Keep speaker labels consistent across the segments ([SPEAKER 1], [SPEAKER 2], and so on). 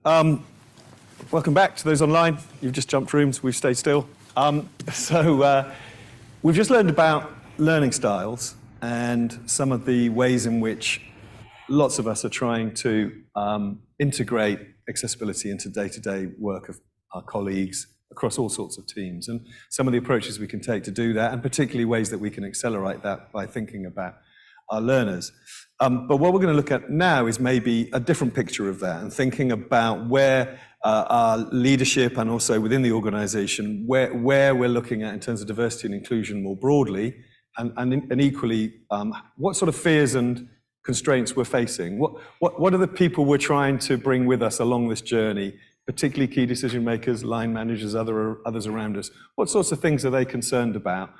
[SPEAKER 1] Welcome back to those online. You've just jumped rooms, we've stayed still. We've just learned about learning styles and some of the ways in which lots of us are trying to integrate accessibility into day-to-day work of our colleagues across all sorts of teams, and some of the approaches we can take to do that, and particularly ways that we can accelerate that by thinking about our learners. But what we're going to look at now is maybe a different picture of that, and thinking about where our leadership and also within the organization, where we're looking at in terms of diversity and inclusion more broadly, and equally, what sort of fears and constraints we're facing. What are the people we're trying to bring with us along this journey, particularly key decision makers, line managers, others around us? What sorts of things are they concerned about?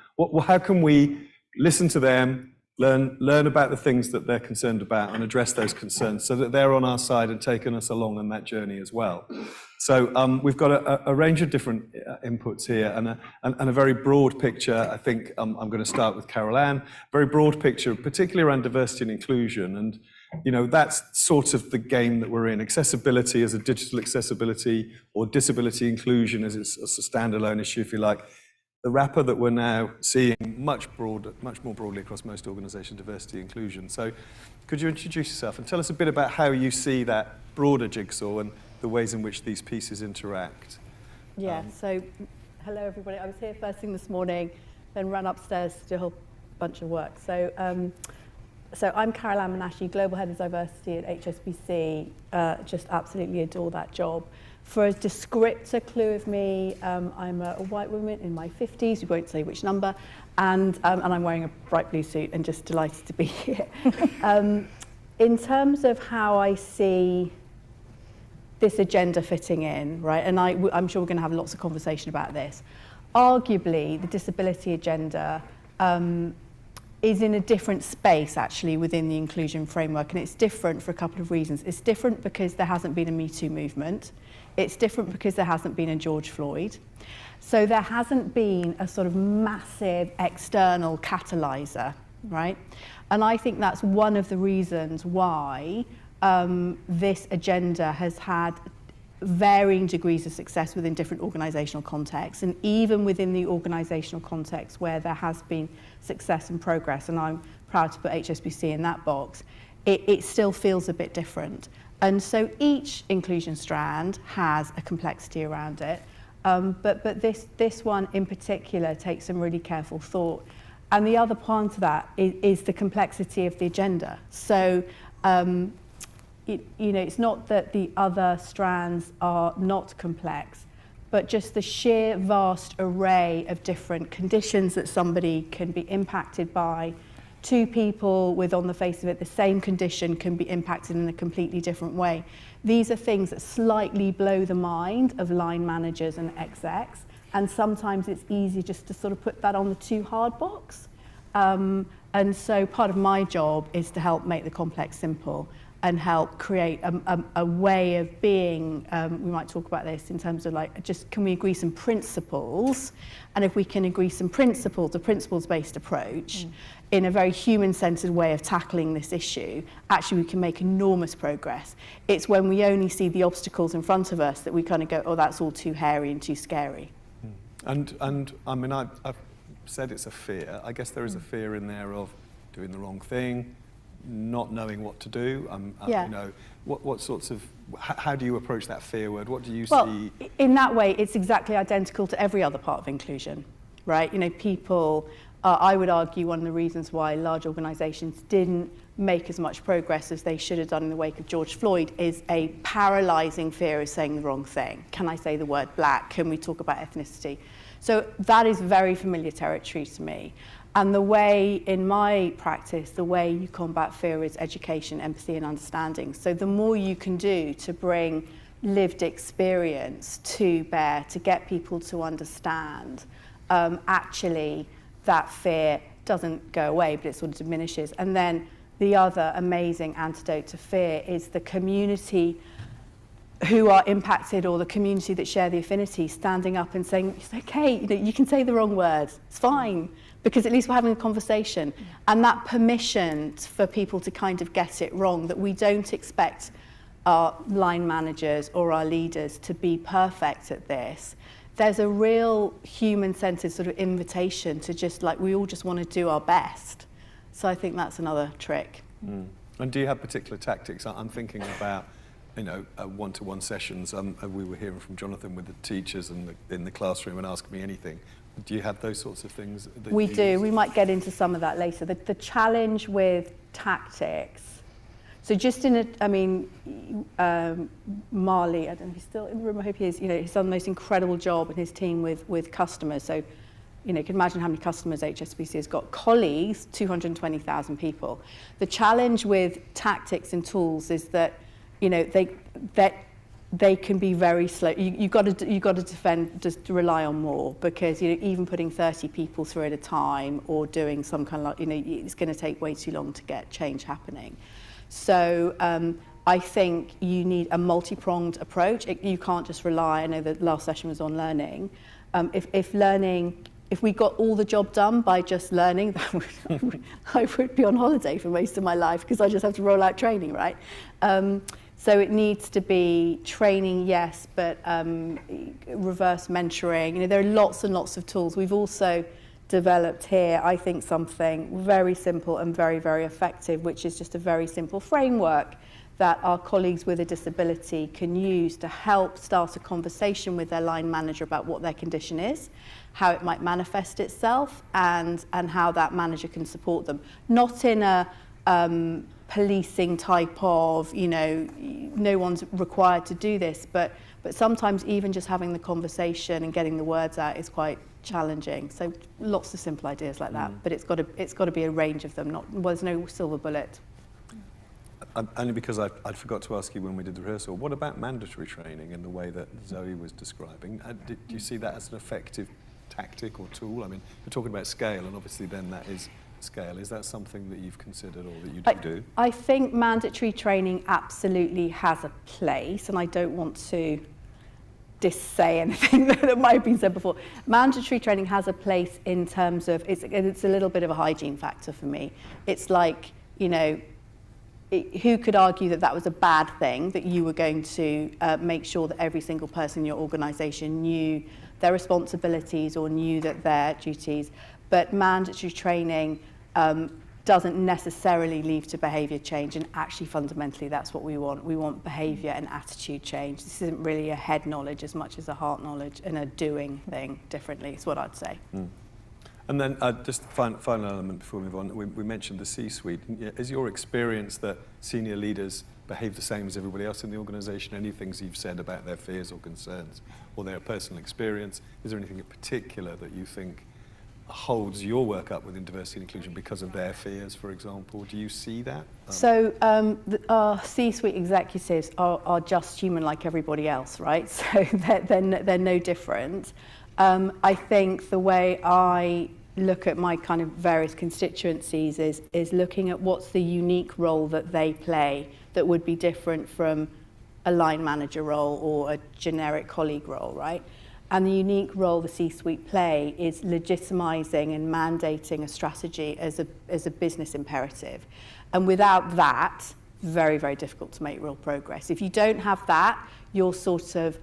[SPEAKER 1] How can we listen to them, learn about the things that they're concerned about and address those concerns so that they're on our side and taking us along on that journey as well? So we've got a range of different inputs here and a very broad picture. I think I'm going to start with Carolanne. Very broad picture, particularly around diversity and inclusion. And you know, that's sort of the game that we're in. Accessibility as a digital accessibility, or disability inclusion as it's a standalone issue, if you like. The wrapper that we're now seeing much more broadly across most organizations, diversity inclusion. So could you introduce yourself and tell us a bit about how you see that broader jigsaw and the ways in which these pieces interact?
[SPEAKER 2] Yeah, so hello everybody. I was here first thing this morning, then ran upstairs to do a whole bunch of work. So I'm Carolanne Minashi, Global Head of Diversity at HSBC. Just absolutely adore that job. For a descriptor clue of me, I'm a white woman in my 50s, we won't say which number, and I'm wearing a bright blue suit and just delighted to be here. In terms of how I see this agenda fitting in, right, and I'm sure we're going to have lots of conversation about this, arguably the disability agenda is in a different space actually within the inclusion framework, and it's different for a couple of reasons. It's different because there hasn't been a Me Too movement. It's different because there hasn't been a George Floyd. So there hasn't been a sort of massive external catalyzer, right? And I think that's one of the reasons why this agenda has had varying degrees of success within different organizational contexts, and even within the organizational context where there has been success and progress, and I'm proud to put HSBC in that box, it still feels a bit different. And so each inclusion strand has a complexity around it, but this one in particular takes some really careful thought. And the other part of that is the complexity of the agenda. So you know, it's not that the other strands are not complex, but just the sheer vast array of different conditions that somebody can be impacted by. Two people with, on the face of it, the same condition can be impacted in a completely different way. These are things that slightly blow the mind of line managers and execs, and sometimes it's easy just to sort of put that on the too hard box. And so part of my job is to help make the complex simple and help create a way of being. We might talk about this in terms of like, just can we agree some principles? And if we can agree some principles, a principles-based approach, in a very human-centered way of tackling this issue, actually we can make enormous progress. It's when we only see the obstacles in front of us that we kind of go, oh, that's all too hairy and too scary.
[SPEAKER 1] And I mean, I've said it's a fear. I guess there is a fear in there of doing the wrong thing, not knowing what to do.
[SPEAKER 2] Yeah.
[SPEAKER 1] You know, what sorts of, how do you approach that fear word? What do you
[SPEAKER 2] well,
[SPEAKER 1] see?
[SPEAKER 2] In that way, it's exactly identical to every other part of inclusion, right? You know, people, I would argue one of the reasons why large organizations didn't make as much progress as they should have done in the wake of George Floyd is a paralyzing fear of saying the wrong thing. Can I say the word black? Can we talk about ethnicity? So that is very familiar territory to me. And the way, in my practice, the way you combat fear is education, empathy, and understanding. So the more you can do to bring lived experience to bear, to get people to understand, actually that fear doesn't go away, but it sort of diminishes. And then the other amazing antidote to fear is the community who are impacted, or the community that share the affinity, standing up and saying, it's okay, you know, you can say the wrong words, it's fine, because at least we're having a conversation. And that permission for people to kind of get it wrong, that we don't expect our line managers or our leaders to be perfect at this. There's a real human-centered sort of invitation to just like, we all just want to do our best. So I think that's another trick.
[SPEAKER 1] And do you have particular tactics? I'm thinking about, one-to-one sessions. We were hearing from Jonathan with the teachers in the classroom and Ask Me Anything. Do you have those sorts of things?
[SPEAKER 2] We do. We might get into some of that later. The challenge with tactics. So just Marley, I don't know if he's still in the room, I hope he is, he's done the most incredible job in his team with customers. So, you can imagine how many customers HSBC has got. Colleagues, 220,000 people. The challenge with tactics and tools is that, they can be very slow. You've got to defend, just to rely on more, because even putting 30 people through at a time or doing some kind of it's going to take way too long to get change happening. So I think you need a multi-pronged approach. You can't just rely. I know the last session was on learning. If we got all the job done by just learning, I would be on holiday for most of my life, because I just have to roll out training, right? So it needs to be training, yes, but reverse mentoring. There are lots and lots of tools. We've also developed here, I think, something very simple and very, very effective, which is just a very simple framework that our colleagues with a disability can use to help start a conversation with their line manager about what their condition is, how it might manifest itself, and how that manager can support them. Not in a policing type of, no one's required to do this, but sometimes even just having the conversation and getting the words out is quite challenging. So lots of simple ideas like that, but it's got to be a range of them. There's no silver bullet.
[SPEAKER 1] Only because I forgot to ask you when we did the rehearsal, what about mandatory training in the way that Zoe was describing? Do you see that as an effective tactic or tool? I mean, we're talking about scale, and obviously then that is scale. Is that something that you've considered or that you do?
[SPEAKER 2] I think mandatory training absolutely has a place, and I don't want to say anything that might have been said before. Mandatory training has a place in terms of, it's a little bit of a hygiene factor for me. It's like, who could argue that was a bad thing, that you were going to make sure that every single person in your organisation knew their responsibilities or knew that their duties. But mandatory training doesn't necessarily lead to behaviour change, and actually fundamentally that's what we want. We want behaviour and attitude change. This isn't really a head knowledge as much as a heart knowledge and a doing thing differently, is what I'd say.
[SPEAKER 1] And then just the final element before we move on, we mentioned the C-suite. Is your experience that senior leaders behave the same as everybody else in the organisation? Any things you've said about their fears or concerns or their personal experience? Is there anything in particular that you think holds your work up within diversity and inclusion because of their fears, for example? Do you see that?
[SPEAKER 2] So our C-suite executives are just human like everybody else, right? So they're no different. I think the way I look at my kind of various constituencies is looking at what's the unique role that they play that would be different from a line manager role or a generic colleague role, right? And the unique role the C-suite play is legitimizing and mandating a strategy as a business imperative. And without that, very, very difficult to make real progress. If you don't have that, you're sort of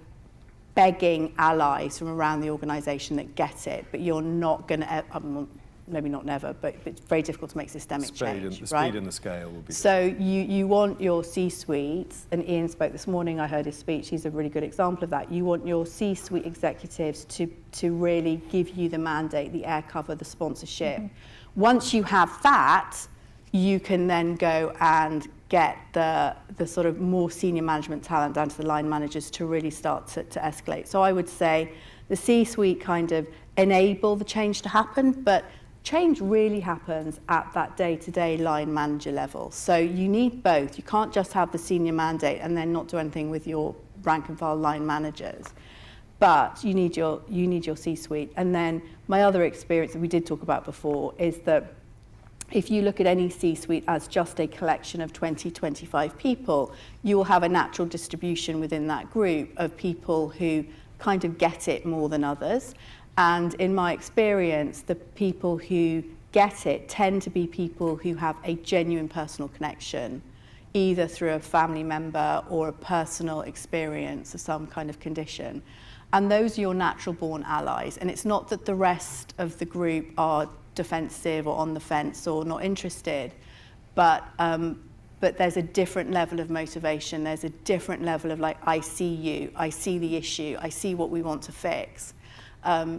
[SPEAKER 2] begging allies from around the organisation that get it, but you're not going to, maybe not never, but it's very difficult to make systemic change.
[SPEAKER 1] The speed and the scale will be.
[SPEAKER 2] So you want your C-suites, and Ian spoke this morning, I heard his speech, he's a really good example of that. You want your C-suite executives to really give you the mandate, the air cover, the sponsorship. Once you have that, you can then go and get the sort of more senior management talent down to the line managers to really start to escalate. So I would say the C-suite kind of enable the change to happen, but change really happens at that day-to-day line manager level. So you need both. You can't just have the senior mandate and then not do anything with your rank and file line managers. But you need your C-suite. And then my other experience that we did talk about before is that if you look at any C-suite as just a collection of 20, 25 people, you will have a natural distribution within that group of people who kind of get it more than others. And in my experience, the people who get it tend to be people who have a genuine personal connection either through a family member or a personal experience of some kind of condition. And those are your natural born allies. And it's not that the rest of the group are defensive or on the fence or not interested, but there's a different level of motivation. There's a different level of like, I see you, I see the issue, I see what we want to fix.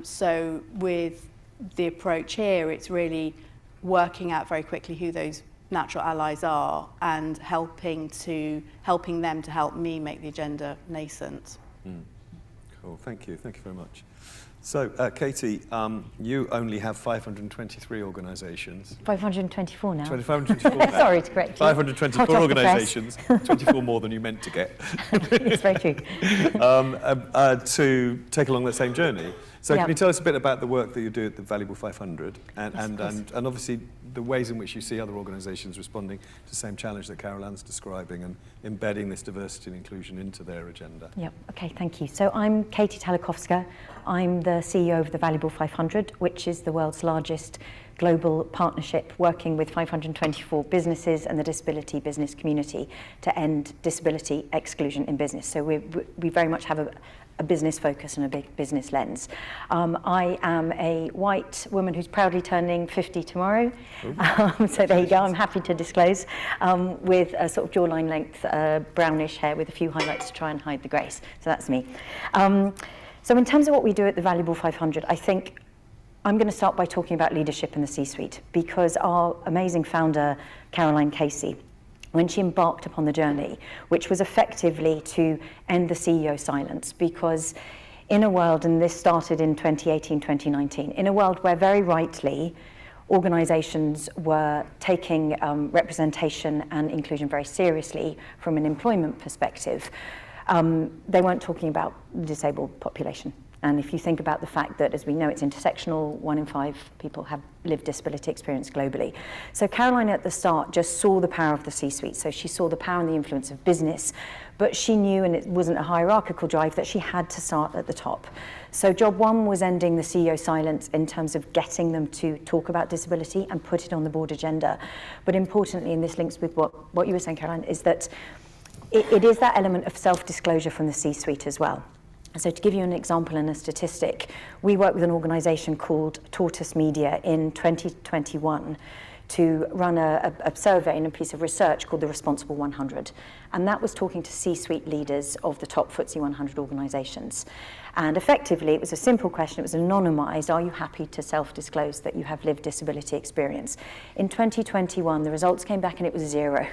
[SPEAKER 2] So with the approach here, it's really working out very quickly who those natural allies are and helping them to help me make the agenda nascent.
[SPEAKER 1] Cool, thank you very much. So, Katy, you only have 523 organisations.
[SPEAKER 3] 524 now.
[SPEAKER 1] 524 now.
[SPEAKER 3] Sorry to correct you.
[SPEAKER 1] 524 organisations, 24 more than you meant to get.
[SPEAKER 3] It's very true.
[SPEAKER 1] To take along that same journey. So
[SPEAKER 3] Yeah.
[SPEAKER 1] can you tell us a bit about the work that you do at the Valuable 500
[SPEAKER 3] Yes, of course.
[SPEAKER 1] and obviously the ways in which you see other organisations responding to the same challenge that Carolanne's describing and embedding this diversity and inclusion into their agenda?
[SPEAKER 3] Yep. Okay, thank you. So I'm Katy Talikowska. I'm the CEO of the Valuable 500, which is the world's largest global partnership working with 524 businesses and the disability business community to end disability exclusion in business. So we very much have a business focus and a big business lens. I am a white woman who's proudly turning 50 tomorrow. So there you go, I'm happy to disclose, with a sort of jawline length brownish hair with a few highlights to try and hide the grace. So that's me. So in terms of what we do at the Valuable 500, I think I'm going to start by talking about leadership in the C-suite, because our amazing founder, Carolanne, when she embarked upon the journey, which was effectively to end the CEO silence, because in a world, and this started in 2018, 2019, in a world where very rightly organisations were taking representation and inclusion very seriously from an employment perspective, they weren't talking about the disabled population. And if you think about the fact that, as we know, it's intersectional, 1 in 5 people have lived disability experience globally. So Carolanne at the start just saw the power of the C-suite. So she saw the power and the influence of business, but she knew, and it wasn't a hierarchical drive, that she had to start at the top. So job one was ending the CEO silence in terms of getting them to talk about disability and put it on the board agenda. But importantly, and this links with what you were saying, Carolanne, is that it is that element of self-disclosure from the C-suite as well. So to give you an example and a statistic, we worked with an organisation called Tortoise Media in 2021 to run a survey and a piece of research called the Responsible 100. And that was talking to C-suite leaders of the top FTSE 100 organisations. And effectively, it was a simple question. It was anonymised. Are you happy to self-disclose that you have lived disability experience? In 2021, the results came back and it was 0.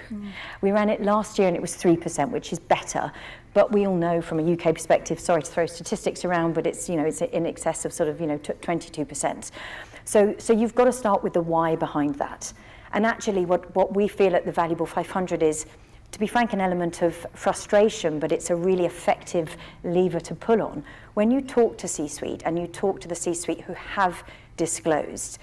[SPEAKER 3] We ran it last year and it was 3%, which is better. But we all know from a UK perspective, sorry to throw statistics around, but it's, it's in excess of sort of, 22%. So you've got to start with the why behind that. And actually what we feel at the Valuable 500 is, to be frank, an element of frustration, but it's a really effective lever to pull on. When you talk to C-suite and you talk to the C-suite who have disclosed,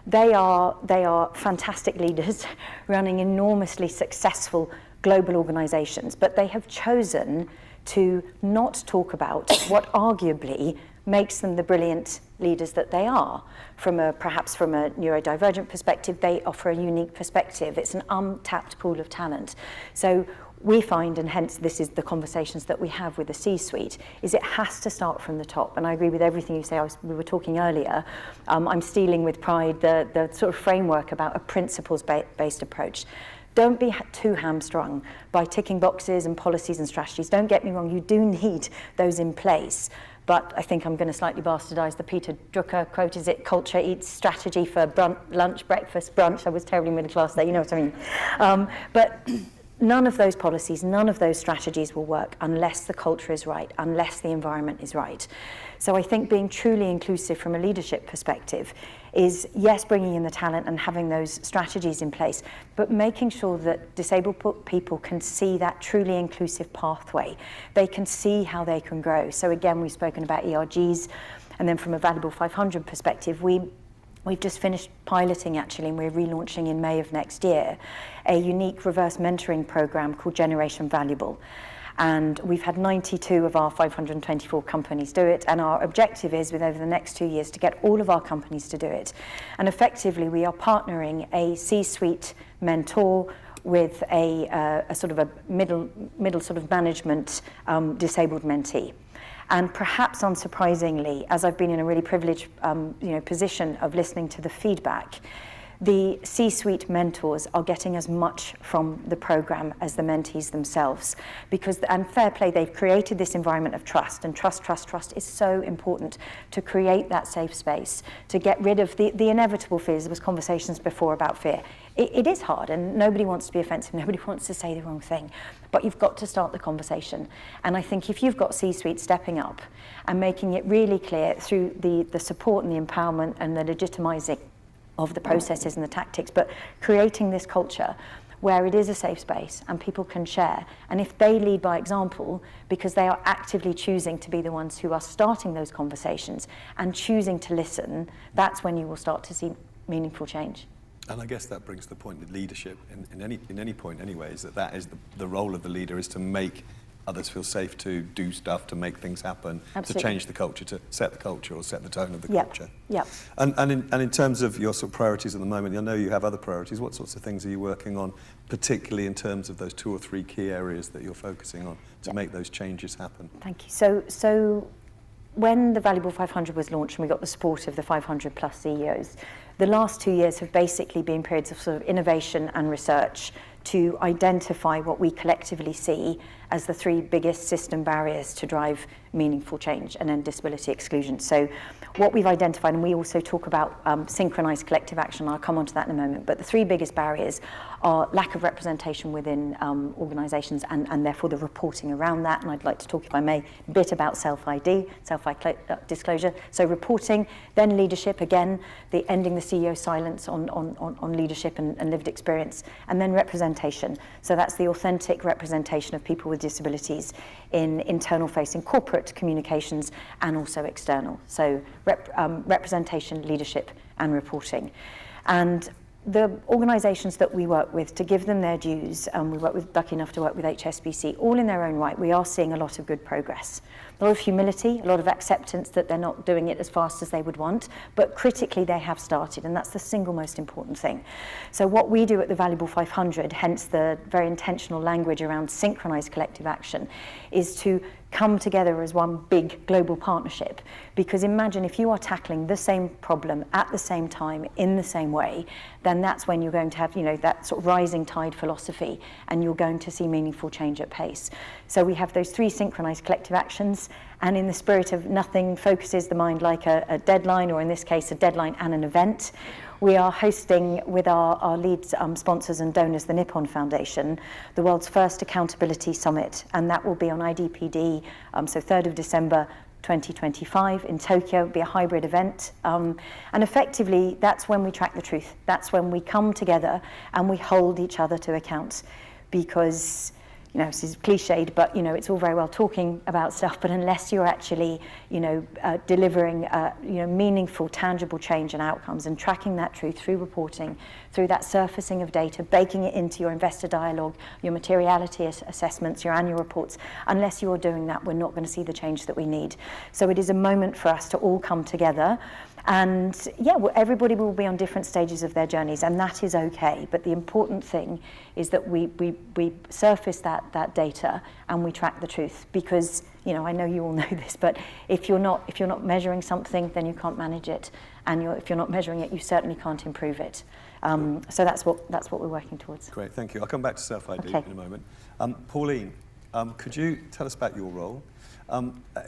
[SPEAKER 3] they are fantastic leaders running enormously successful global organizations, but they have chosen to not talk about what arguably makes them the brilliant leaders that they are. Perhaps from a neurodivergent perspective, they offer a unique perspective. It's an untapped pool of talent. So we find, and hence this is the conversations that we have with the C-suite, is it has to start from the top. And I agree with everything you say. We were talking earlier. I'm stealing with pride the sort of framework about a principles-based approach. Don't be too hamstrung by ticking boxes and policies and strategies. Don't get me wrong, you do need those in place. But I think I'm going to slightly bastardise the Peter Drucker quote. Is it culture eats strategy for lunch, breakfast, brunch? I was terribly middle class there, you know what I mean. But none of those policies, none of those strategies will work unless the culture is right, unless the environment is right. So I think being truly inclusive from a leadership perspective is, yes, bringing in the talent and having those strategies in place, but making sure that disabled people can see that truly inclusive pathway. They can see how they can grow. So again, we've spoken about ERGs, and then from a Valuable 500 perspective, we've just finished piloting, actually, and we're relaunching in May of next year, a unique reverse mentoring program called Generation Valuable. And we've had 92 of our 524 companies do it. And our objective is, over the next 2 years, to get all of our companies to do it. And effectively, we are partnering a C-suite mentor with a sort of a middle sort of management disabled mentee. And perhaps unsurprisingly, as I've been in a really privileged position of listening to the feedback, the C-suite mentors are getting as much from the program as the mentees themselves, and fair play, they've created this environment of trust, and trust is so important to create that safe space, to get rid of the inevitable fears. There was conversations before about fear. It is hard, and nobody wants to be offensive, nobody wants to say the wrong thing, but you've got to start the conversation. And I think if you've got C-suite stepping up and making it really clear through the support and the empowerment and the legitimizing of the processes and the tactics, but creating this culture where it is a safe space and people can share. And if they lead by example, because they are actively choosing to be the ones who are starting those conversations and choosing to listen, that's when you will start to see meaningful change.
[SPEAKER 1] And I guess that brings the point that leadership, in any point anyway, is that is the role of the leader is to make others feel safe to do stuff, to make things happen,
[SPEAKER 3] Absolutely.
[SPEAKER 1] to change the culture, to set the culture or set the tone of the culture.
[SPEAKER 3] Yeah.
[SPEAKER 1] And in terms of your sort of priorities at the moment, I know you have other priorities. What sorts of things are you working on, particularly in terms of those 2 or 3 key areas that you're focusing on to make those changes happen?
[SPEAKER 3] Thank you. So when the Valuable 500 was launched and we got the support of the 500 plus CEOs, the last 2 years have basically been periods of sort of innovation and research to identify what we collectively see as the 3 biggest system barriers to drive meaningful change and end disability exclusion. So what we've identified, and we also talk about synchronized collective action, I'll come on to that in a moment, but the 3 biggest barriers are lack of representation within organizations and therefore the reporting around that. And I'd like to talk, if I may, a bit about self-ID, self-disclosure. So reporting, then leadership, again, the ending the CEO silence on leadership and lived experience, and then representation. So that's the authentic representation of people with disabilities in internal-facing corporate communications and also external. So representation, leadership, and reporting. And the organisations that we work with, to give them their dues, lucky enough to work with HSBC, all in their own right, we are seeing a lot of good progress. A lot of humility, a lot of acceptance that they're not doing it as fast as they would want, but critically they have started, and that's the single most important thing. So what we do at the Valuable 500, hence the very intentional language around synchronized collective action, is to come together as one big global partnership. Because imagine if you are tackling the same problem at the same time in the same way, then that's when you're going to have, that sort of rising tide philosophy, and you're going to see meaningful change at pace. So we have those 3 synchronized collective actions, and in the spirit of nothing focuses the mind like a deadline, or in this case, a deadline and an event, we are hosting with our lead sponsors and donors, the Nippon Foundation, the world's first accountability summit, and that will be on IDPD, so 3rd of December 2025 in Tokyo. It'll be a hybrid event, and effectively that's when we track the truth. That's when we come together and we hold each other to account, because this is cliched, but it's all very well talking about stuff, but unless you're actually delivering meaningful, tangible change and outcomes, and tracking that truth through reporting, through that surfacing of data, baking it into your investor dialogue, your materiality assessments, your annual reports, unless you're doing that, we're not going to see the change that we need. So it is a moment for us to all come together. And everybody will be on different stages of their journeys, and that is okay. But the important thing is that we surface that data and we track the truth, because I know you all know this, but if you're not measuring something, then you can't manage it, and if you're not measuring it, you certainly can't improve it. So that's what we're working towards.
[SPEAKER 1] Great, thank you. I'll come back to self-ID in a moment. Pauline, could you tell us about your role?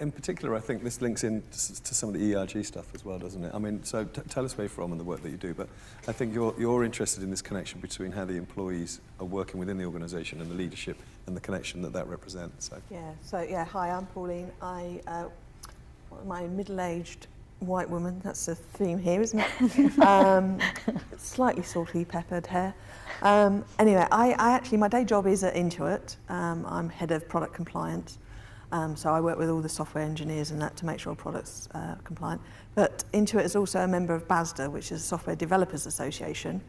[SPEAKER 1] In particular, I think this links in to some of the ERG stuff as well, doesn't it? I mean, so tell us where you're from and the work that you do, but I think you're interested in this connection between how the employees are working within the organisation and the leadership and the connection that represents.
[SPEAKER 4] Hi, I'm Pauline. I'm a middle-aged white woman. That's the theme here, isn't it? Slightly salty peppered hair. Anyway, I actually, my day job is at Intuit. I'm head of product compliance. So I work with all the software engineers and that to make sure products are compliant. But Intuit is also a member of BASDA, which is a Software Developers Association.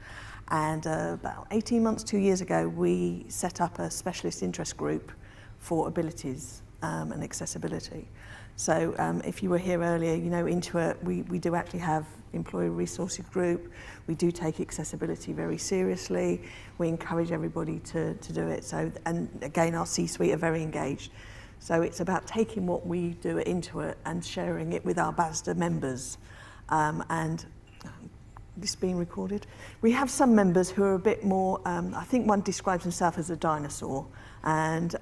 [SPEAKER 4] And about 18 months, 2 years ago, we set up a specialist interest group for abilities and accessibility. So if you were here earlier, you know, Intuit, we do actually have employee resources group. We do take accessibility very seriously. We encourage everybody to do it. So, and again, our C-suite are very engaged. So it's about taking what we do at Intuit and sharing it with our BASDA members. And this is being recorded. We have some members who are a bit more, I think one describes himself as a dinosaur. And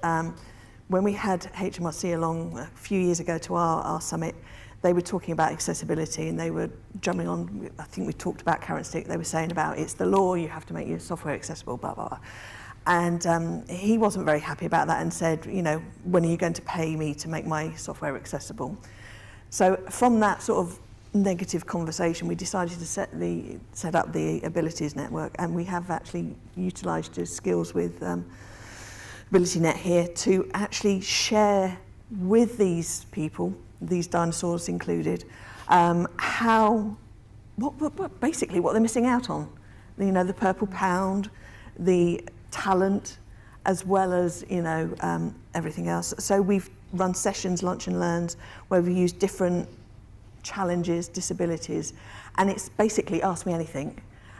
[SPEAKER 4] when we had HMRC along a few years ago to our summit, they were talking about accessibility and they were jumping on, I think we talked about carrot and stick, they were saying about it's the law, you have to make your software accessible, blah, blah, blah. And he wasn't very happy about that and said, you know, when are you going to pay me to make my software accessible? So from that sort of negative conversation, we decided to set up the Abilities Network, and we have actually utilised the skills with AbilityNet here to actually share with these people, these dinosaurs included, basically what they're missing out on. You know, the purple pound, the talent, as well as, you know, everything else. So we've run sessions, lunch and learns, where we use different challenges, disabilities, and it's basically ask me anything.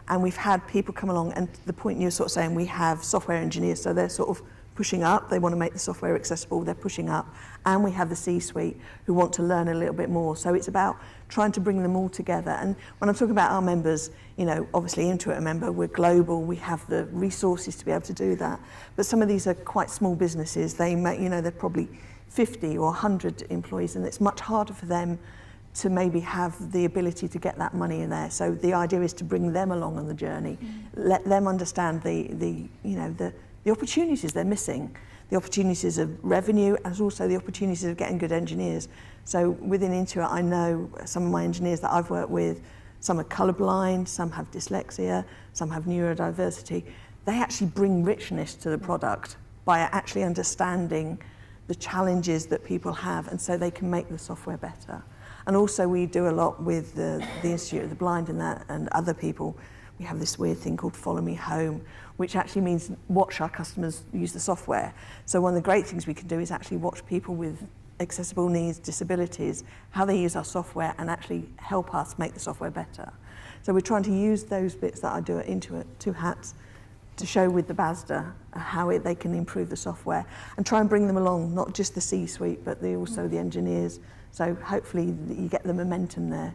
[SPEAKER 4] And we've had people come along, and the point you're sort of saying, we have software engineers, so they're sort of pushing up, they want to make the software accessible, they're pushing up, and we have the C-suite who want to learn a little bit more. So it's about trying to bring them all together. And when I'm talking about our members, you know, obviously Intuit a member, we're global, we have the resources to be able to do that. But some of these are quite small businesses. They make, you know, they're probably 50 or 100 employees, and it's much harder for them to maybe have the ability to get that money in there. So the idea is to bring them along on the journey, let them understand the opportunities they're missing, the opportunities of revenue, and also the opportunities of getting good engineers. So within Intuit, I know some of my engineers that I've worked with, some are colourblind, some have dyslexia, some have neurodiversity. They actually bring richness to the product by actually understanding the challenges that people have, and so they can make the software better. And also we do a lot with the Institute of the Blind and that, and other people. We have this weird thing called Follow Me Home, which actually means watch our customers use the software. So one of the great things we can do is actually watch people with accessible needs, disabilities, how they use our software, and actually help us make the software better. So we're trying to use those bits that I do at Intuit, two hats, to show with the BASDA how they can improve the software and try and bring them along, not just the C-suite, but also the engineers. So hopefully you get the momentum there.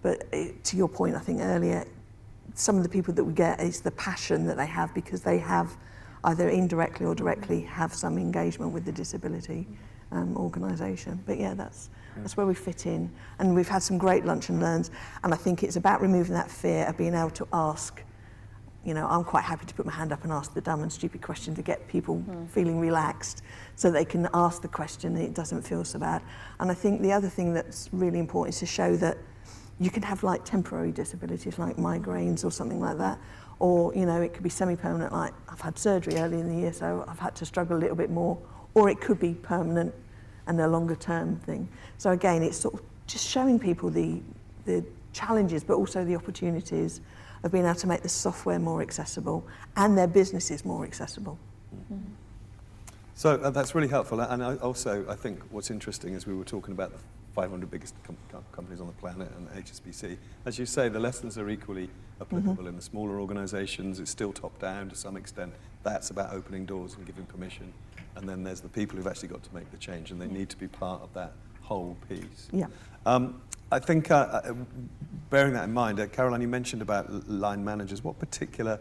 [SPEAKER 4] But to your point, I think earlier, some of the people that we get is the passion that they have because they have either indirectly or directly have some engagement with the disability organisation. But yeah, that's where we fit in. And we've had some great lunch and learns. And I think it's about removing that fear of being able to ask. You know, I'm quite happy to put my hand up and ask the dumb and stupid question to get people feeling relaxed so they can ask the question and it doesn't feel so bad. And I think the other thing that's really important is to show that you can have like temporary disabilities like migraines or something like that. Or, you know, it could be semi-permanent, like I've had surgery early in the year, so I've had to struggle a little bit more. Or it could be permanent and a longer term thing. So again, it's sort of just showing people the challenges, but also the opportunities of being able to make the software more accessible and their businesses more accessible.
[SPEAKER 2] Mm-hmm.
[SPEAKER 1] So that's really helpful. And I think what's interesting is we were talking about the 500 biggest companies on the planet and HSBC. As you say, the lessons are equally applicable in the smaller organisations. It's still top down to some extent. That's about opening doors and giving permission. And then there's the people who've actually got to make the change, and they need to be part of that whole piece.
[SPEAKER 4] Yeah.
[SPEAKER 1] I think, bearing that in mind, Caroline, you mentioned about line managers. What particular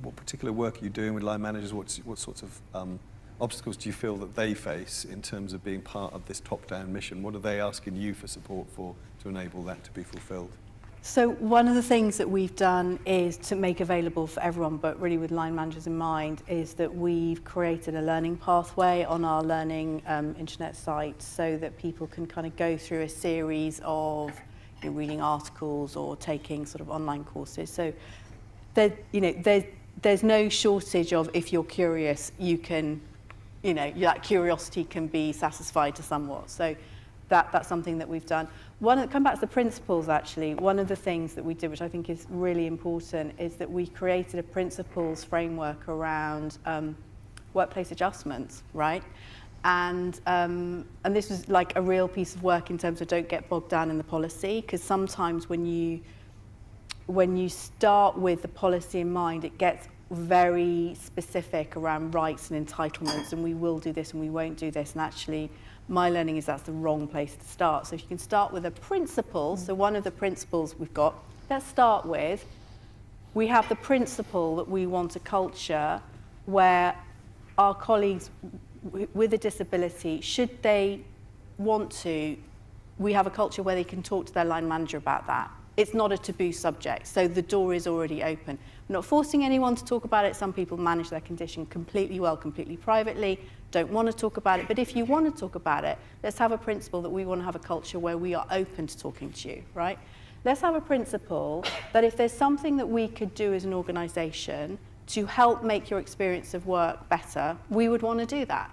[SPEAKER 1] work are you doing with line managers? What sorts of obstacles do you feel that they face in terms of being part of this top-down mission? What are they asking you for support for to enable that to be fulfilled?
[SPEAKER 2] So one of the things that we've done is to make available for everyone, but really with line managers in mind, is that we've created a learning pathway on our learning internet site so that people can kind of go through a series of reading articles or taking sort of online courses. So there's no shortage of, if you're curious, you can, that curiosity can be satisfied to somewhat. So that's something that we've done. Come back to the principles, actually. One of the things that we did, which I think is really important, is that we created a principles framework around workplace adjustments, right? And this was like a real piece of work in terms of don't get bogged down in the policy, because sometimes when you start with the policy in mind, it gets very specific around rights and entitlements, and we will do this and we won't do this. And actually, my learning is that's the wrong place to start. So if you can start with a principle, so one of the principles we've got, let's start with, we have the principle that we want a culture where our colleagues with a disability, should they want to, we have a culture where they can talk to their line manager about that. It's not a taboo subject, so the door is already open. We're not forcing anyone to talk about it. Some people manage their condition completely well, completely privately, don't want to talk about it. But if you want to talk about it, let's have a principle that we want to have a culture where we are open to talking to you, right? Let's have a principle that if there's something that we could do as an organisation to help make your experience of work better, we would want to do that,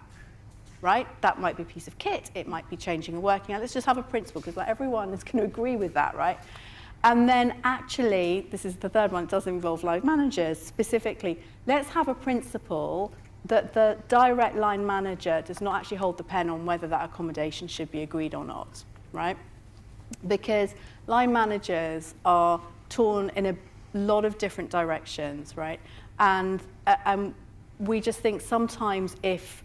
[SPEAKER 2] right? That might be a piece of kit, it might be changing a working hour. Let's just have a principle, because like everyone is going to agree with that, right? And then actually, this is the third one, it does involve line managers specifically. Let's have a principle that the direct line manager does not actually hold the pen on whether that accommodation should be agreed or not, right? Because line managers are torn in a lot of different directions, right? And we just think sometimes if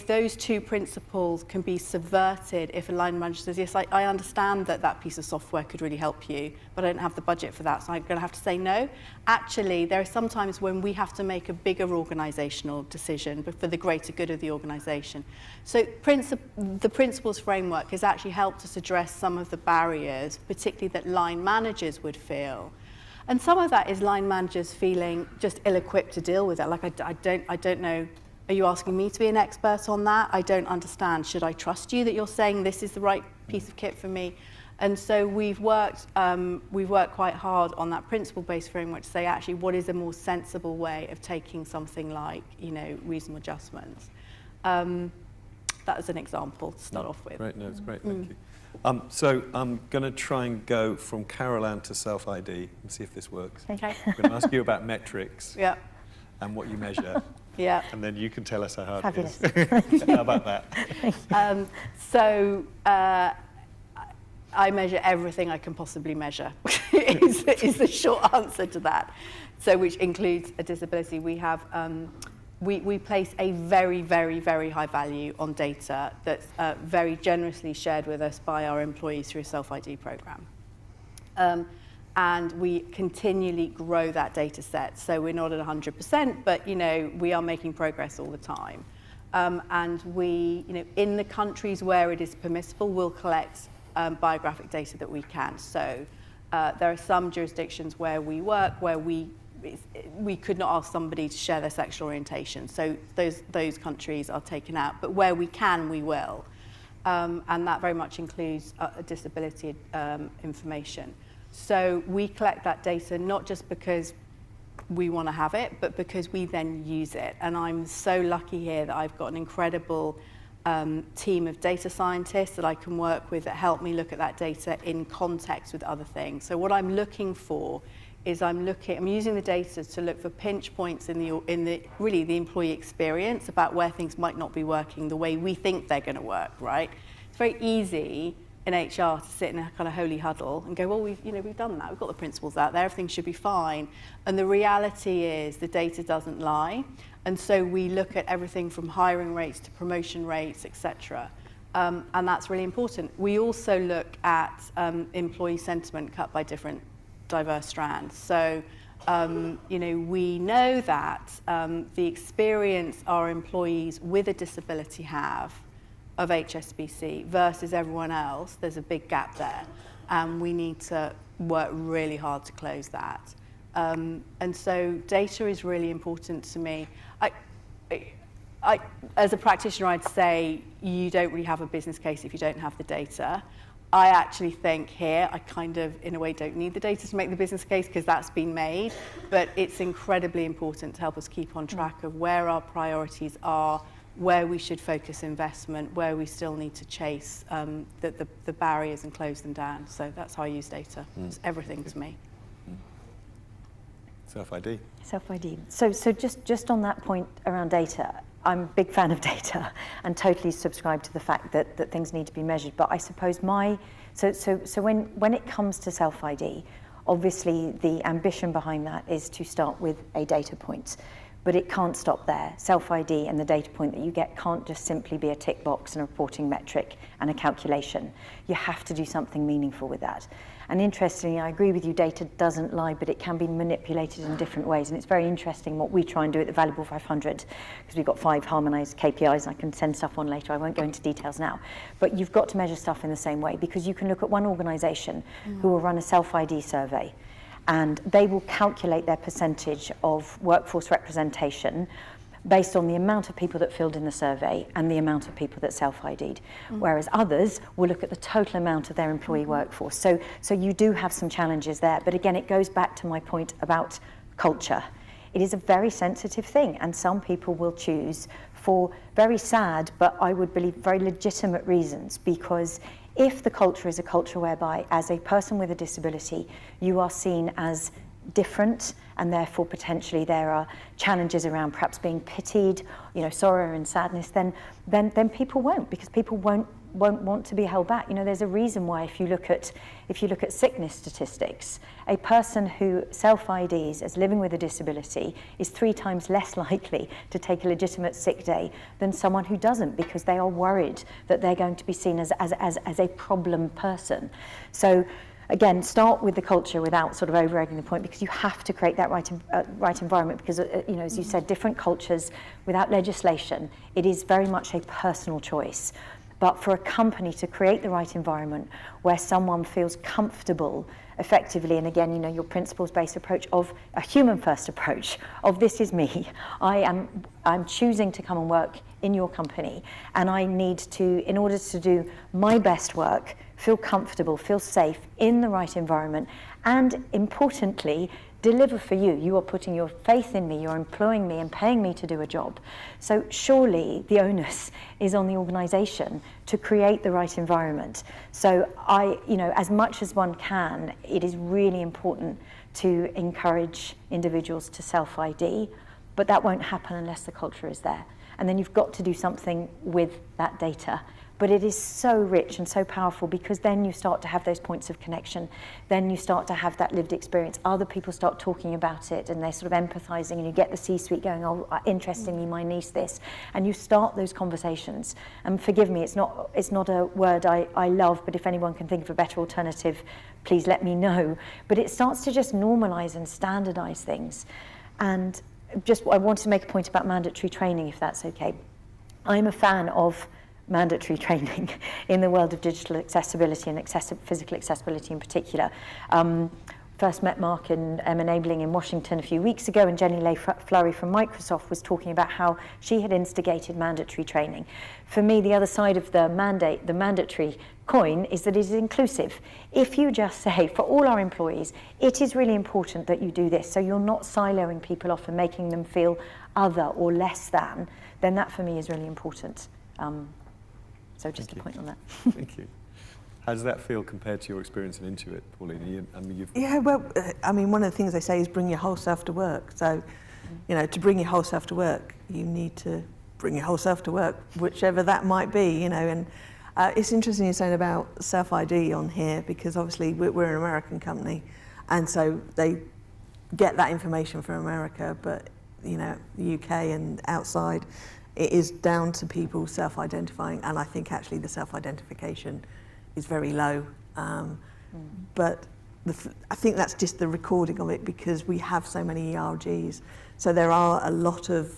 [SPEAKER 2] those two principles can be subverted, if a line manager says, yes, I understand that that piece of software could really help you, but I don't have the budget for that, so I'm going to have to say no. Actually, there are some times when we have to make a bigger organisational decision, but for the greater good of the organisation. So the principles framework has actually helped us address some of the barriers, particularly that line managers would feel. And some of that is line managers feeling just ill-equipped to deal with that. Like, I don't know. Are you asking me to be an expert on that? I don't understand. Should I trust you that you're saying this is the right piece of kit for me? And so we've worked quite hard on that principle-based framework to say, actually, what is a more sensible way of taking something like, reasonable adjustments? That was an example to start off with.
[SPEAKER 1] Great, no, it's great, thank you. So I'm going to try and go from Carolanne to self-ID and see if this works.
[SPEAKER 2] Okay.
[SPEAKER 1] I'm going to ask you about metrics
[SPEAKER 2] Yeah.
[SPEAKER 1] and what you measure.
[SPEAKER 2] Yeah.
[SPEAKER 1] And then you can tell us how hard
[SPEAKER 3] Fabulous.
[SPEAKER 1] it is. How about that?
[SPEAKER 2] I measure everything I can possibly measure, is the short answer to that. So which includes a disability. We have, we place a very, very, very high value on data that's very generously shared with us by our employees through a self-ID program. And we continually grow that data set. So we're not at 100%, but we are making progress all the time. And we, in the countries where it is permissible, we'll collect biographic data that we can. So there are some jurisdictions where we work where we could not ask somebody to share their sexual orientation. So those countries are taken out. But where we can, we will. And that very much includes disability information. So we collect that data not just because we want to have it, but because we then use it. And I'm so lucky here that I've got an incredible team of data scientists that I can work with that help me look at that data in context with other things. So what I'm looking for is I'm using the data to look for pinch points in the employee experience about where things might not be working the way we think they're going to work, right? It's very easy in HR to sit in a kind of holy huddle and go, well, we've done that. We've got the principles out there. Everything should be fine. And the reality is the data doesn't lie. And so we look at everything from hiring rates to promotion rates, etc. And that's really important. We also look at employee sentiment cut by different diverse strands. So, we know that the experience our employees with a disability have of HSBC versus everyone else, there's a big gap there. And we need to work really hard to close that. And so data is really important to me. As a practitioner, I'd say you don't really have a business case if you don't have the data. I actually think here, I kind of, in a way, don't need the data to make the business case because that's been made. But it's incredibly important to help us keep on track of where our priorities are, where we should focus investment, where we still need to chase the barriers and close them down. So that's how I use data. It's everything to me.
[SPEAKER 1] Self-ID.
[SPEAKER 3] Self-ID. So just on that point around data, I'm a big fan of data and totally subscribe to the fact that things need to be measured. But I suppose so when it comes to self-ID, obviously the ambition behind that is to start with a data point. But it can't stop there. Self-ID and the data point that you get can't just simply be a tick box and a reporting metric and a calculation. You have to do something meaningful with that. And interestingly, I agree with you, data doesn't lie, but it can be manipulated in different ways. And it's very interesting what we try and do at the Valuable 500, because we've got 5 harmonized KPIs. I can send stuff on later. I won't go into details now. But you've got to measure stuff in the same way, because you can look at one organization who will run a self-ID survey, and they will calculate their percentage of workforce representation based on the amount of people that filled in the survey and the amount of people that self-ID'd, whereas others will look at the total amount of their employee workforce. So you do have some challenges there, but again, it goes back to my point about culture. It is a very sensitive thing, and some people will choose for very sad, but I would believe very legitimate reasons, because if the culture is a culture whereby, as a person with a disability, you are seen as different, and therefore potentially there are challenges around perhaps being pitied, sorrow and sadness, then people won't, because people won't want to be held back. There's a reason why if you look at sickness statistics, a person who self-IDs as living with a disability is 3 times less likely to take a legitimate sick day than someone who doesn't, because they are worried that they're going to be seen as a problem person. So again, start with the culture without sort of over-egging the point, because you have to create that right environment, because as you said, different cultures without legislation, it is very much a personal choice. But for a company to create the right environment where someone feels comfortable effectively, and again, your principles-based approach of a human-first approach of this is me, I'm choosing to come and work in your company, and I need to, in order to do my best work, feel comfortable, feel safe in the right environment, and importantly, deliver for you. You are putting your faith in me, you're employing me and paying me to do a job. So surely the onus is on the organisation to create the right environment. So as much as one can, it is really important to encourage individuals to self-ID, but that won't happen unless the culture is there. And then you've got to do something with that data. But it is so rich and so powerful, because then you start to have those points of connection. Then you start to have that lived experience. Other people start talking about it, and they're sort of empathizing, and you get the C-suite going, oh, interestingly, my niece this. And you start those conversations. And forgive me, it's not a word I love, but if anyone can think of a better alternative, please let me know. But it starts to just normalize and standardize things. And I wanted to make a point about mandatory training, if that's okay. I'm a fan of mandatory training in the world of digital accessibility and physical accessibility in particular. First met Mark in Enabling in Washington a few weeks ago, and Jenny Leigh Flurry from Microsoft was talking about how she had instigated mandatory training. For me, the other side of the mandatory coin is that it is inclusive. If you just say, for all our employees, it is really important that you do this, so you're not siloing people off and making them feel other or less than, then that for me is really important. So just a point on that.
[SPEAKER 1] Thank you. How does that feel compared to your experience in Intuit, Pauline?
[SPEAKER 4] Yeah, well, one of the things they say is bring your whole self to work. So, to bring your whole self to work, you need to bring your whole self to work, whichever that might be, and it's interesting you're saying about self-ID on here, because obviously we're an American company, and so they get that information from America, but, the UK and outside, it is down to people self-identifying, and I think actually the self-identification is very low. But I think that's just the recording of it, because we have so many ERGs. So there are a lot of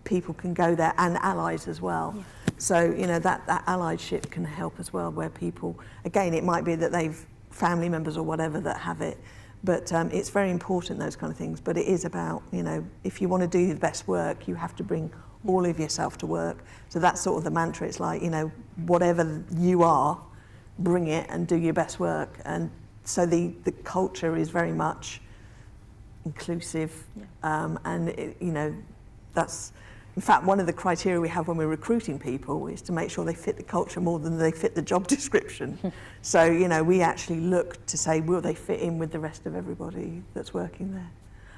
[SPEAKER 4] people can go there, and allies as well. Yeah. So, that allyship can help as well, where people, again, it might be that they've family members or whatever that have it, but it's very important, those kind of things. But it is about, if you want to do the best work, you have to bring all of yourself to work. So that's sort of the mantra. It's like, whatever you are, bring it and do your best work. And so the culture is very much inclusive. Yeah. That's, in fact, one of the criteria we have when we're recruiting people is to make sure they fit the culture more than they fit the job description. So, we actually look to say, will they fit in with the rest of everybody that's working there?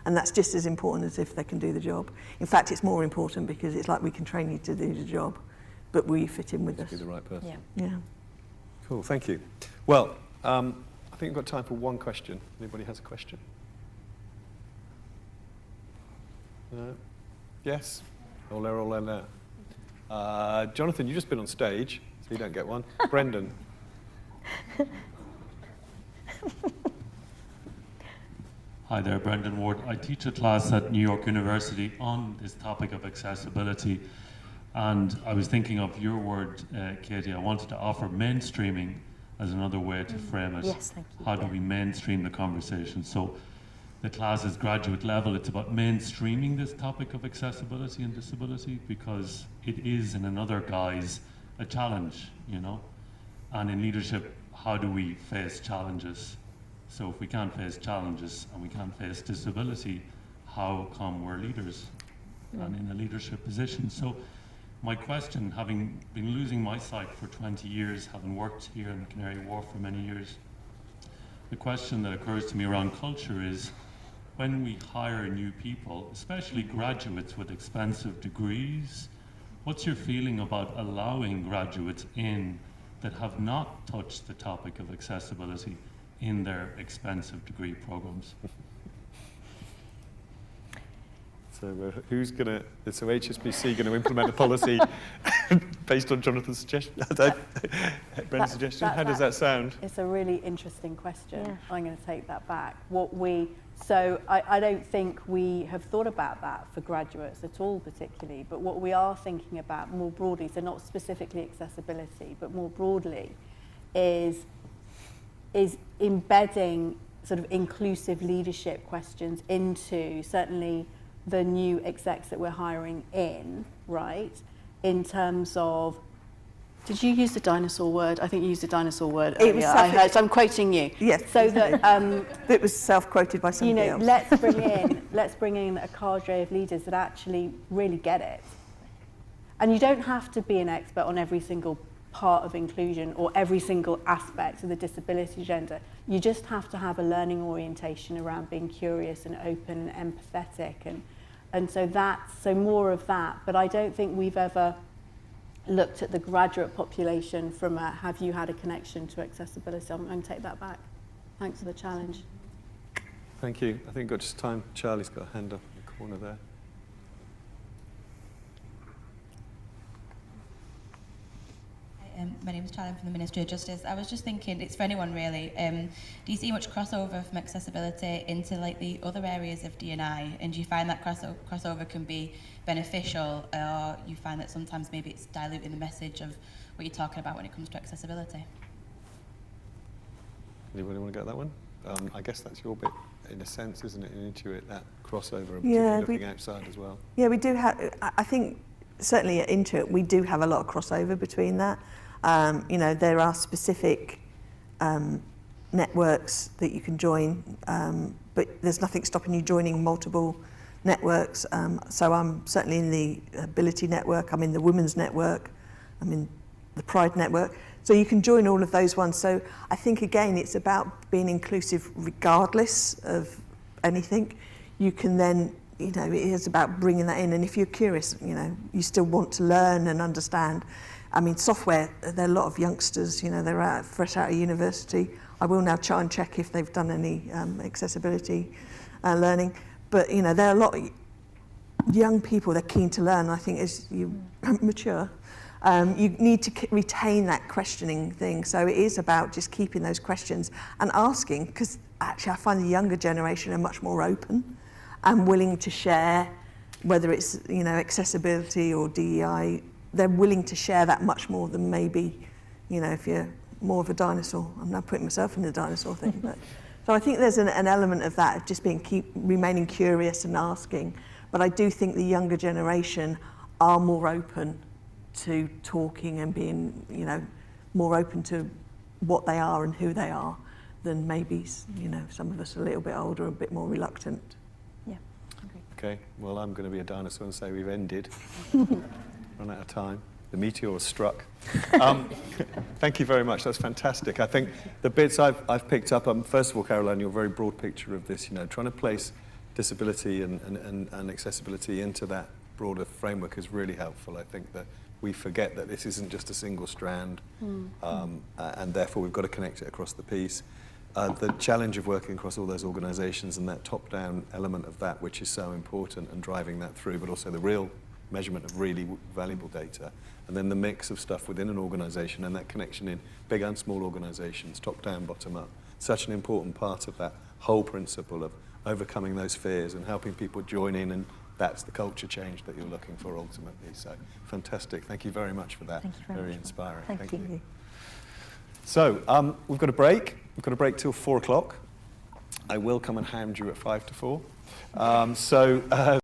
[SPEAKER 4] And that's just as important as if they can do the job. In fact, it's more important because it's like we can train you to do the job, but will you fit in with us?
[SPEAKER 1] Be the right person.
[SPEAKER 3] Yeah.
[SPEAKER 4] Yeah.
[SPEAKER 1] Cool, thank you. Well, I think we've got time for one question. Anybody has a question? No? Yes? All there. Jonathan, you've just been on stage, so you don't get one. Brendan.
[SPEAKER 5] Hi there, Brendan Ward. I teach a class at New York University on this topic of accessibility. And I was thinking of your word, Katy. I wanted to offer mainstreaming as another way to frame it.
[SPEAKER 3] Yes, thank you.
[SPEAKER 5] How do we mainstream the conversation? So the class is graduate level. It's about mainstreaming this topic of accessibility and disability because it is, in another guise, a challenge, you know? And in leadership, how do we face challenges? So if we can't face challenges and we can't face disability, how come we're leaders and in a leadership position? So my question, having been losing my sight for 20 years, having worked here in the Canary Wharf for many years, the question that occurs to me around culture is, when we hire new people, especially graduates with expensive degrees, what's your feeling about allowing graduates in that have not touched the topic of accessibility in their expensive degree programs?
[SPEAKER 1] So so HSBC going to implement a policy based on Jonathan's suggestion? Brendan's suggestion? How does that sound?
[SPEAKER 2] It's a really interesting question.
[SPEAKER 3] Yeah.
[SPEAKER 2] I'm going to take that back. So I don't think we have thought about that for graduates at all particularly, but what we are thinking about more broadly, so not specifically accessibility, but more broadly, is embedding sort of inclusive leadership questions into certainly the new execs that we're hiring in, right? In terms of, did you use the dinosaur word? I think you used the dinosaur word earlier.
[SPEAKER 4] It was
[SPEAKER 2] I heard, so I'm quoting you.
[SPEAKER 4] Yes.
[SPEAKER 2] So that
[SPEAKER 4] It was self-quoted by somebody else.
[SPEAKER 2] let's bring in a cadre of leaders that actually really get it. And you don't have to be an expert on every single part of inclusion or every single aspect of the disability agenda. You just have to have a learning orientation around being curious and open and empathetic, and so more of that. But I don't think we've ever looked at the graduate population from a have you had a connection to accessibility. I'm going to take that back. Thanks for the challenge.
[SPEAKER 1] Thank you. I think we've got just time. Charlie's got a hand up in the corner there.
[SPEAKER 6] My name is Charlie from the Ministry of Justice. I was just thinking, it's for anyone really, do you see much crossover from accessibility into like the other areas of D&I, and do you find that crossover can be beneficial, or you find that sometimes maybe it's diluting the message of what you're talking about when it comes to accessibility?
[SPEAKER 1] Anybody want to get that one? I guess that's your bit, in a sense, isn't it, in Intuit, that crossover, and
[SPEAKER 4] Yeah,
[SPEAKER 1] particularly looking outside as well.
[SPEAKER 4] Yeah, we do have, I think certainly at Intuit, we do have a lot of crossover between that. You know, there are specific networks that you can join, but there's nothing stopping you joining multiple networks. So I'm certainly in the Ability Network, I'm in the Women's Network, I'm in the Pride Network. So you can join all of those ones. So I think, again, it's about being inclusive regardless of anything. You can then, you know, it is about bringing that in. And if you're curious, you know, you still want to learn and understand. I mean, software, there are a lot of youngsters, you know, they're fresh out of university. I will now try and check if they've done any accessibility learning. But, you know, there are a lot of young people, they're keen to learn. I think as you mature, you need to retain that questioning thing. So it is about just keeping those questions and asking, because actually I find the younger generation are much more open and willing to share, whether it's, you know, accessibility or DEI. They're willing to share that much more than maybe, you know, if you're more of a dinosaur. I'm now putting myself in the dinosaur thing. But, so I think there's an element of that, of just remaining curious and asking. But I do think the younger generation are more open to talking and being, you know, more open to what they are and who they are than maybe, you know, some of us a little bit older, a bit more reluctant.
[SPEAKER 3] Yeah, agree.
[SPEAKER 1] Okay, well, I'm going to be a dinosaur and say we've ended. Run out of time. The meteor has struck. Thank you very much. That's fantastic. I think the bits I've picked up, first of all, Carolanne, your very broad picture of this, you know, trying to place disability and accessibility into that broader framework is really helpful. I think that we forget that this isn't just a single strand, and therefore we've got to connect it across the piece. The challenge of working across all those organisations and that top-down element of that, which is so important, and driving that through, but also the real measurement of really valuable data, and then the mix of stuff within an organisation and that connection in big and small organisations, top-down, bottom-up. Such an important part of that whole principle of overcoming those fears and helping people join in, and that's the culture change that you're looking for ultimately. So fantastic. Thank you very much for that.
[SPEAKER 3] Thank you very much.
[SPEAKER 1] Inspiring.
[SPEAKER 3] Thank you.
[SPEAKER 1] So we've got a break. We've got a break till 4 o'clock. I will come and hand you at 5 to 4.